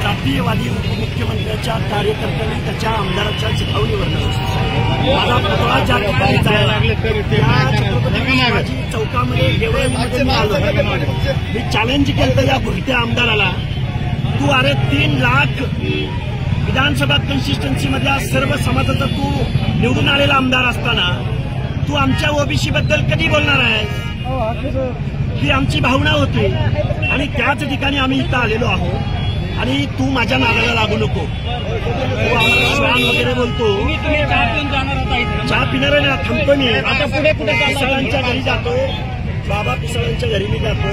जातीयवादी उपमुख्यमंत्र्याच्या कार्यकर्त्यांनी त्याच्या आमदाराच्या चिथावणीवर माझा पुतळा ज्या ठिकाणी जायला छत्रपती चौकामध्ये गेवराईमध्ये मी आलो. मी चॅलेंज केलं या भुरट्या आमदाराला, तू अरे 3 लाख विधानसभा कन्सिस्टन्सीमध्ये सर्व समाजाचा तू निवडून आलेला आमदार असताना तू आमच्या ओबीसी बद्दल कधी बोलणार आहेस? ही आमची भावना होती आणि त्याच ठिकाणी आम्ही इथं आलेलो आहोत. आणि तू माझ्या नादाला लागू नको. तू आम्हाला श्वान वगैरे बोलतो. चहा पिणार ना, थांबतो मी. आता पुढे कुठे पिसाळांच्या घरी जातो, बाबा पिसाळांच्या घरी मी जातो.